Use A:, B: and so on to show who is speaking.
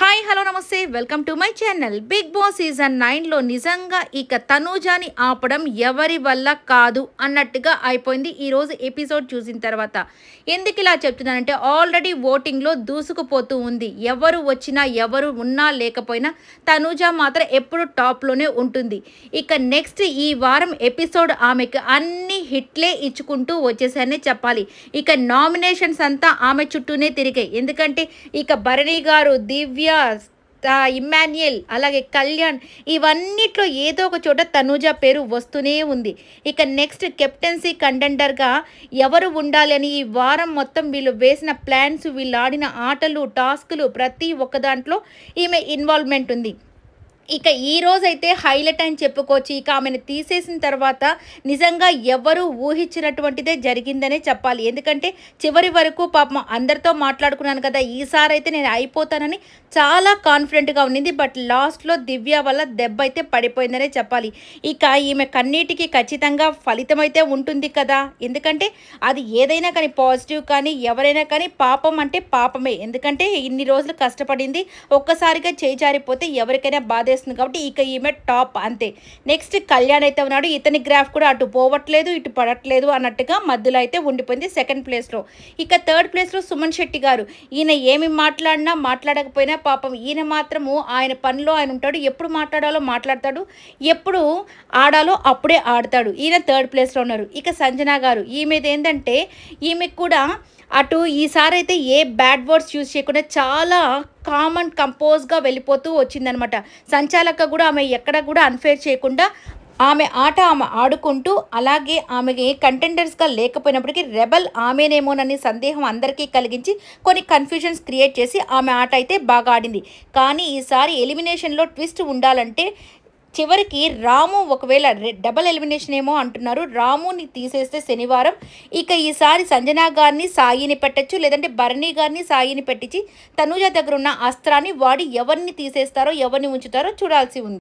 A: Hi hello నమస్తే welcome to my channel. Bigg Boss season 9లో నిజంగా ఇక తనూజాని ఆపడం ఎవరి వల్ల కాదు అన్నట్టుగా అయిపోయింది ఈరోజు ఎపిసోడ్ చూసిన తర్వాత. ఎందుకు ఇలా చెప్తున్నానంటే ఆల్రెడీ ఓటింగ్లో దూసుకుపోతూ ఉంది. ఎవరు వచ్చినా ఎవరు ఉన్నా లేకపోయినా తనూజ మాత్రం ఎప్పుడు టాప్లోనే ఉంటుంది. ఇక నెక్స్ట్ ఈ వారం ఎపిసోడ్ ఆమెకు అన్ని హిట్లే ఇచ్చుకుంటూ వచ్చేసారనే చెప్పాలి. ఇక నామినేషన్స్ అంతా ఆమె చుట్టూనే తిరిగాయి. ఎందుకంటే ఇక భరణి గారు, దివ్య, ఇమ్మాన్యుయల్, అలాగే కళ్యాణ్, ఇవన్నిట్లో ఏదో ఒక చోట తనూజ పేరు వస్తూనే ఉంది. ఇక నెక్స్ట్ కెప్టెన్సీ కంటెండర్గా ఎవరు ఉండాలి అని ఈ వారం మొత్తం వీళ్ళు వేసిన ప్లాన్స్, వీళ్ళు ఆడిన ఆటలు, టాస్కులు ప్రతి ఒక్క దాంట్లో ఈమె ఇన్వాల్వ్మెంట్ ఉంది. ఇక ఈ రోజైతే హైలైట్ అని చెప్పుకోవచ్చు. ఇక ఆమెను తీసేసిన తర్వాత నిజంగా ఎవరు ఊహించినటువంటిదే జరిగిందనే చెప్పాలి. ఎందుకంటే చివరి వరకు పాపం అందరితో మాట్లాడుకున్నాను కదా, ఈసారి అయితే నేను అయిపోతానని చాలా కాన్ఫిడెంట్గా ఉన్నింది. బట్ లాస్ట్లో దివ్య వల్ల దెబ్బ అయితే పడిపోయిందనే చెప్పాలి. ఇక ఈమె కన్నీటికి ఖచ్చితంగా ఫలితం అయితే ఉంటుంది కదా. ఎందుకంటే అది ఏదైనా కానీ పాజిటివ్ కానీ ఎవరైనా కానీ పాపం అంటే పాపమే. ఎందుకంటే ఇన్ని రోజులు కష్టపడింది ఒక్కసారిగా చేయి జారిపోతే ఎవరికైనా బాధ కాబట్టి ఇక ఈమె టాప్ అంతే. నెక్స్ట్ కళ్యాణ్ అయితే ఉన్నాడు. ఇతని గ్రాఫ్ కూడా అటు పోవట్లేదు ఇటు పడట్లేదు అన్నట్టుగా మధ్యలో అయితే ఉండిపోయింది సెకండ్ ప్లేస్లో. ఇక థర్డ్ ప్లేస్లో సుమన్ శెట్టి గారు. ఈయన ఏమి మాట్లాడినా మాట్లాడకపోయినా పాపం ఈయన మాత్రము ఆయన పనిలో ఆయన ఉంటాడు. ఎప్పుడు మాట్లాడాలో మాట్లాడతాడు, ఎప్పుడు ఆడాలో అప్పుడే ఆడతాడు. ఈయన థర్డ్ ప్లేస్లో ఉన్నారు. ఇక సంజన గారు, ఈమెది ఏంటంటే ఈమెకు కూడా అటు ఈసారి అయితే ఏ బ్యాడ్ వర్డ్స్ యూజ్ చేయకుండా చాలా కామన్ కంపోజ్గా వెళ్ళిపోతూ వచ్చిందనమాట. సంచాలక కూడా ఆమె ఎక్కడ కూడా అన్ఫేర్ చేయకుండా ఆమె ఆట ఆమె ఆడుకుంటూ, అలాగే ఆమెకి కంటెండర్స్గా లేకపోయినప్పటికీ రెబల్ ఆమెనేమోనని సందేహం అందరికీ కలిగించి కొన్ని కన్ఫ్యూజన్స్ క్రియేట్ చేసి ఆమె ఆట అయితే బాగా ఆడింది. కానీ ఈసారి ఎలిమినేషన్లో ట్విస్ట్ ఉండాలంటే చివరికి రాము ఒకవేళ డబల్ ఎలిమినేషన్ ఏమో అంటున్నారు. రాముని తీసేస్తే శనివారం ఇక ఈసారి సంజన గారిని సాయిని పెట్టచ్చు, లేదంటే భరణి గారిని సాయిని పెట్టించి తనూజ దగ్గర ఉన్న అస్త్రాన్ని వాడి ఎవరిని తీసేస్తారో ఎవరిని ఉంచుతారో చూడాల్సి ఉంది.